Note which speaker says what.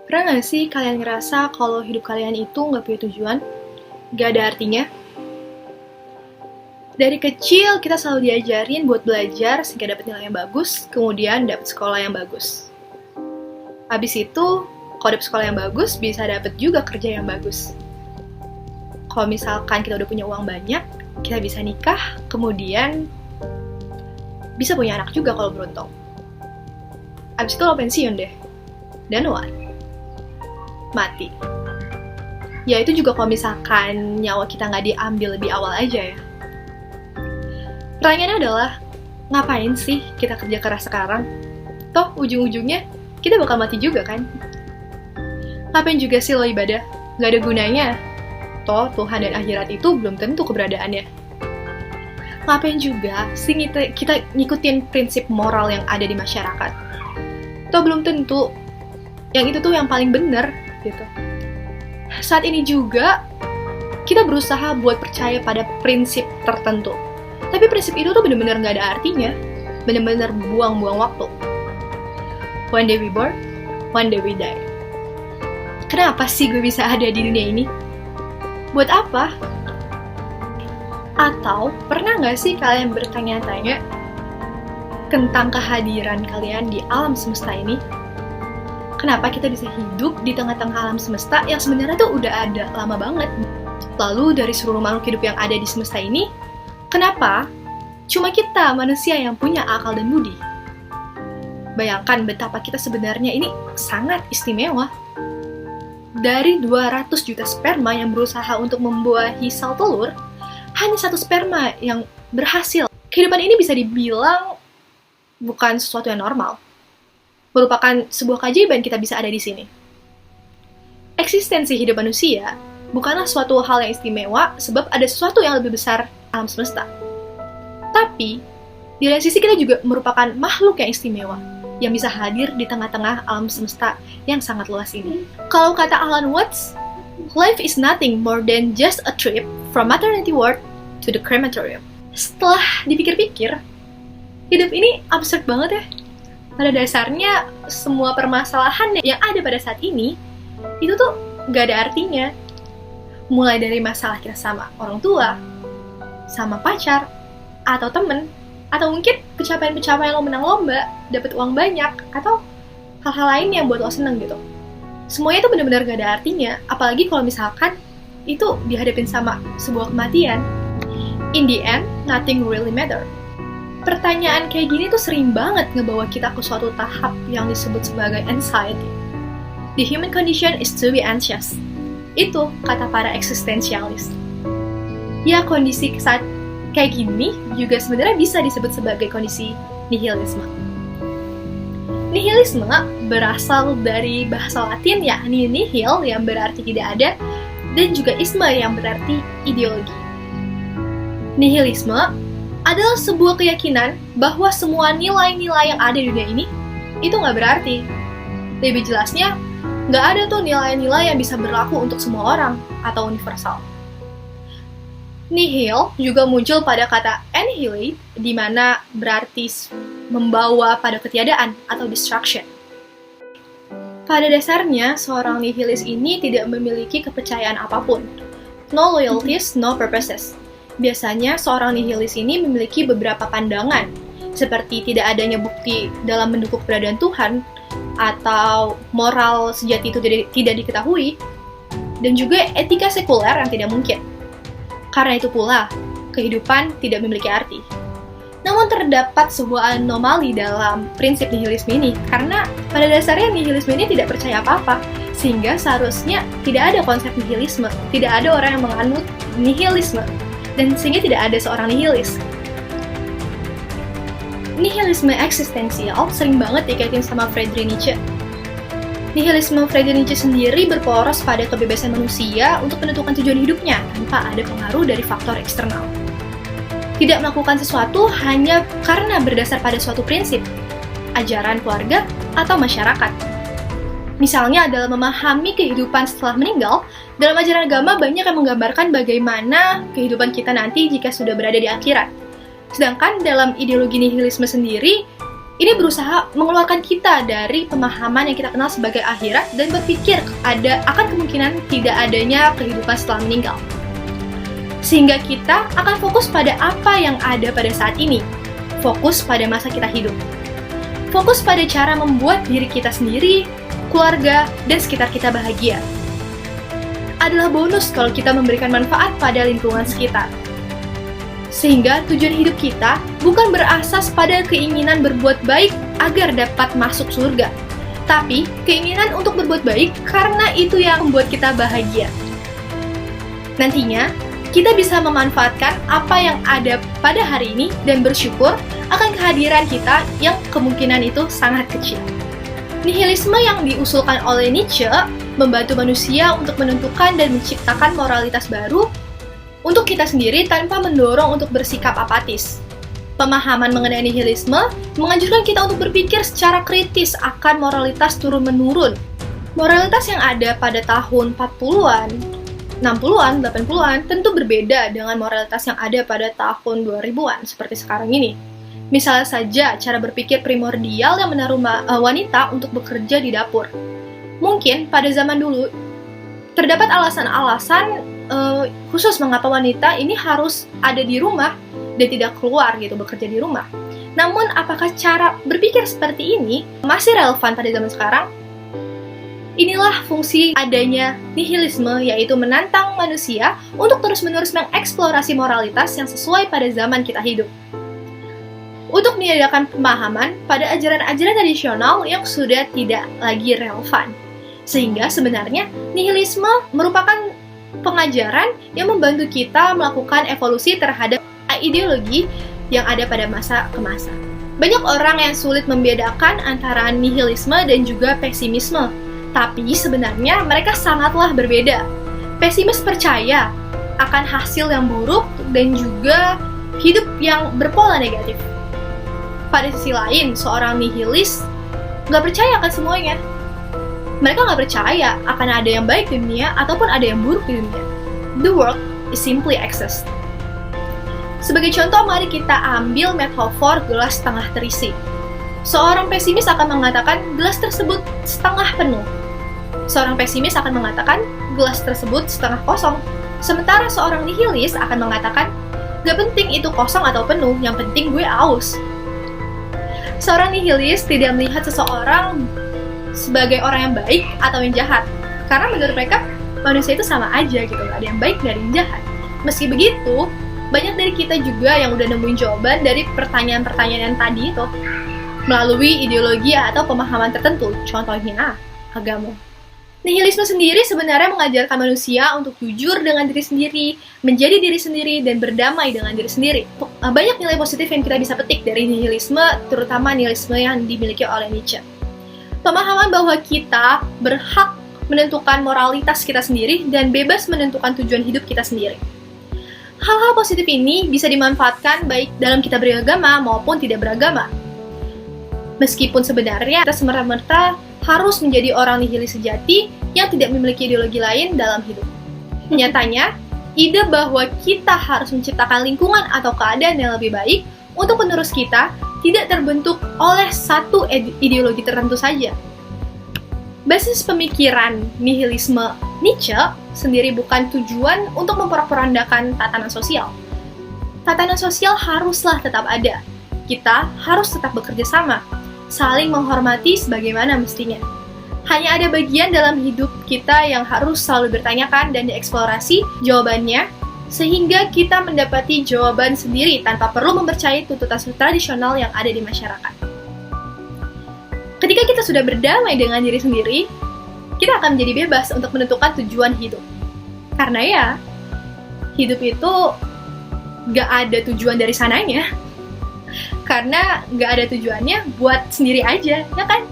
Speaker 1: Pernah nggak sih kalian ngerasa kalau hidup kalian itu nggak punya tujuan? Nggak ada artinya? Dari kecil kita selalu diajarin buat belajar sehingga dapat nilai yang bagus, kemudian dapat sekolah yang bagus. Habis itu, kalau dapat sekolah yang bagus, bisa dapat juga kerja yang bagus. Kalau misalkan kita udah punya uang banyak, kita bisa nikah, kemudian bisa punya anak juga kalau beruntung. Habis itu lo pensiun deh. Dan what? Mati. Ya itu juga kalau misalkan nyawa kita nggak diambil lebih awal aja ya. Pertanyaannya adalah, ngapain sih kita kerja keras sekarang? Toh ujung-ujungnya kita bakal mati juga kan? Ngapain juga sih lo ibadah? Nggak ada gunanya. Toh Tuhan dan akhirat itu belum tentu keberadaannya. Ngapain juga sih kita ngikutin prinsip moral yang ada di masyarakat? Toh belum tentu yang itu tuh yang paling bener gitu. Saat ini juga kita berusaha buat percaya pada prinsip tertentu. Tapi prinsip itu tuh bener-bener gak ada artinya. Bener-bener buang-buang waktu. One day we born, one day we die. Kenapa sih gue bisa ada di dunia ini? Buat apa? Atau pernah gak sih kalian bertanya-tanya tentang kehadiran kalian di alam semesta ini? Kenapa kita bisa hidup di tengah-tengah alam semesta yang sebenarnya tuh udah ada lama banget? Lalu dari seluruh makhluk hidup yang ada di semesta ini, kenapa cuma kita manusia yang punya akal dan budi? Bayangkan betapa kita sebenarnya ini sangat istimewa. Dari 200 juta sperma yang berusaha untuk membuahi sel telur, hanya satu sperma yang berhasil. Kehidupan ini bisa dibilang bukan sesuatu yang normal. Merupakan sebuah keajaiban kita bisa ada di sini. Eksistensi hidup manusia bukanlah suatu hal yang istimewa sebab ada sesuatu yang lebih besar alam semesta. Tapi, di lain sisi kita juga merupakan makhluk yang istimewa yang bisa hadir di tengah-tengah alam semesta yang sangat luas ini. Kalau kata Alan Watts, life is nothing more than just a trip from maternity ward to the crematorium. Setelah dipikir-pikir, hidup ini absurd banget ya. Pada dasarnya, semua permasalahan yang ada pada saat ini, itu tuh gak ada artinya. Mulai dari masalah kita sama orang tua, sama pacar, atau temen, atau mungkin pencapaian-pencapaian lo menang lomba, dapet uang banyak, atau hal-hal lain yang buat lo seneng gitu. Semuanya tuh benar-benar gak ada artinya, apalagi kalau misalkan itu dihadapin sama sebuah kematian. In the end, nothing really matter. Pertanyaan kayak gini tuh sering banget ngebawa kita ke suatu tahap yang disebut sebagai anxiety. The human condition is to be anxious. Itu kata para eksistensialis. Ya, kondisi saat kayak gini juga sebenarnya bisa disebut sebagai kondisi nihilisme. Nihilisme berasal dari bahasa Latin yakni nihil yang berarti tidak ada dan juga isme yang berarti ideologi. Nihilisme adalah sebuah keyakinan bahwa semua nilai-nilai yang ada di dunia ini itu nggak berarti. Lebih jelasnya, nggak ada tuh nilai-nilai yang bisa berlaku untuk semua orang atau universal. Nihil juga muncul pada kata annihilate, di mana berarti membawa pada ketiadaan atau destruction. Pada dasarnya, seorang nihilis ini tidak memiliki kepercayaan apapun. No loyalties, no purposes. Biasanya, seorang nihilis ini memiliki beberapa pandangan, seperti tidak adanya bukti dalam mendukung keberadaan Tuhan, atau moral sejati itu tidak diketahui, dan juga etika sekuler yang tidak mungkin. Karena itu pula, kehidupan tidak memiliki arti. Namun terdapat sebuah anomali dalam prinsip nihilisme ini, karena pada dasarnya nihilisme ini tidak percaya apa-apa, sehingga seharusnya tidak ada konsep nihilisme, tidak ada orang yang menganut nihilisme, dan sehingga tidak ada seorang nihilis. Nihilisme eksistensial sering banget dikaitin sama Friedrich Nietzsche. Nihilisme Friedrich Nietzsche sendiri berporos pada kebebasan manusia untuk menentukan tujuan hidupnya tanpa ada pengaruh dari faktor eksternal. Tidak melakukan sesuatu hanya karena berdasar pada suatu prinsip, ajaran keluarga, atau masyarakat. Misalnya adalah memahami kehidupan setelah meninggal. Dalam ajaran agama banyak yang menggambarkan bagaimana kehidupan kita nanti jika sudah berada di akhirat. Sedangkan dalam ideologi nihilisme sendiri, Ini berusaha mengeluarkan kita dari pemahaman yang kita kenal sebagai akhirat dan berpikir akan kemungkinan tidak adanya kehidupan setelah meninggal. Sehingga kita akan fokus pada apa yang ada pada saat ini. Fokus pada masa kita hidup. Fokus pada cara membuat diri kita sendiri, keluarga, dan sekitar kita bahagia. Adalah bonus kalau kita memberikan manfaat pada lingkungan sekitar. Sehingga tujuan hidup kita bukan berasas pada keinginan berbuat baik agar dapat masuk surga, tapi keinginan untuk berbuat baik karena itu yang membuat kita bahagia. Nantinya, kita bisa memanfaatkan apa yang ada pada hari ini dan bersyukur akan kehadiran kita yang kemungkinan itu sangat kecil. Nihilisme yang diusulkan oleh Nietzsche membantu manusia untuk menentukan dan menciptakan moralitas baru untuk kita sendiri tanpa mendorong untuk bersikap apatis. Pemahaman mengenai nihilisme menganjurkan kita untuk berpikir secara kritis akan moralitas turun-menurun. Moralitas yang ada pada tahun 40-an, 60-an, 80-an tentu berbeda dengan moralitas yang ada pada tahun 2000-an seperti sekarang ini. Misalnya saja cara berpikir primordial yang menaruh wanita untuk bekerja di dapur. Mungkin pada zaman dulu terdapat alasan-alasan khusus mengapa wanita ini harus ada di rumah dan tidak keluar gitu bekerja di rumah. Namun apakah cara berpikir seperti ini masih relevan pada zaman sekarang? Inilah fungsi adanya nihilisme, yaitu menantang manusia untuk terus-menerus mengeksplorasi moralitas yang sesuai pada zaman kita hidup. Untuk meniadakan pemahaman pada ajaran-ajaran tradisional yang sudah tidak lagi relevan. Sehingga sebenarnya nihilisme merupakan pengajaran yang membantu kita melakukan evolusi terhadap ideologi yang ada pada masa ke masa. Banyak orang yang sulit membedakan antara nihilisme dan juga pesimisme, tapi sebenarnya mereka sangatlah berbeda. Pesimis percaya akan hasil yang buruk dan juga hidup yang berpola negatif. Pada sisi lain, seorang nihilis nggak percaya akan semuanya. Mereka nggak percaya akan ada yang baik di dunia ataupun ada yang buruk di dunia. The world is simply exist. Sebagai contoh, mari kita ambil metafor gelas setengah terisi. Seorang pesimis akan mengatakan gelas tersebut setengah penuh. Seorang pesimis akan mengatakan gelas tersebut setengah kosong. Sementara seorang nihilis akan mengatakan, gak penting itu kosong atau penuh, yang penting gue aus. Seorang nihilis tidak melihat seseorang sebagai orang yang baik atau yang jahat, karena menurut mereka manusia itu sama aja gitu, gak ada yang baik dan yang jahat. Meski begitu, banyak dari kita juga yang udah nemuin jawaban dari pertanyaan-pertanyaan yang tadi itu melalui ideologi atau pemahaman tertentu, contohnya agama. Nihilisme sendiri sebenarnya mengajarkan manusia untuk jujur dengan diri sendiri, menjadi diri sendiri, dan berdamai dengan diri sendiri. Banyak nilai positif yang kita bisa petik dari nihilisme, terutama nihilisme yang dimiliki oleh Nietzsche. Pemahaman bahwa kita berhak menentukan moralitas kita sendiri dan bebas menentukan tujuan hidup kita sendiri. Hal-hal positif ini bisa dimanfaatkan baik dalam kita beragama maupun tidak beragama. Meskipun sebenarnya kita semerta-merta harus menjadi orang nihilis sejati yang tidak memiliki ideologi lain dalam hidup. Nyatanya, ide bahwa kita harus menciptakan lingkungan atau keadaan yang lebih baik untuk penerus kita tidak terbentuk oleh satu ideologi tertentu saja. Basis pemikiran nihilisme Nietzsche sendiri bukan tujuan untuk memporak-porandakan tatanan sosial. Tatanan sosial haruslah tetap ada. Kita harus tetap bekerja sama, saling menghormati sebagaimana mestinya. Hanya ada bagian dalam hidup kita yang harus selalu bertanyakan dan dieksplorasi jawabannya, sehingga kita mendapati jawaban sendiri tanpa perlu mempercayai tuntutan tradisional yang ada di masyarakat. Ketika kita sudah berdamai dengan diri sendiri, kita akan menjadi bebas untuk menentukan tujuan hidup. Karena ya, hidup itu gak ada tujuan dari sananya. Karena gak ada tujuannya buat sendiri aja, ya kan?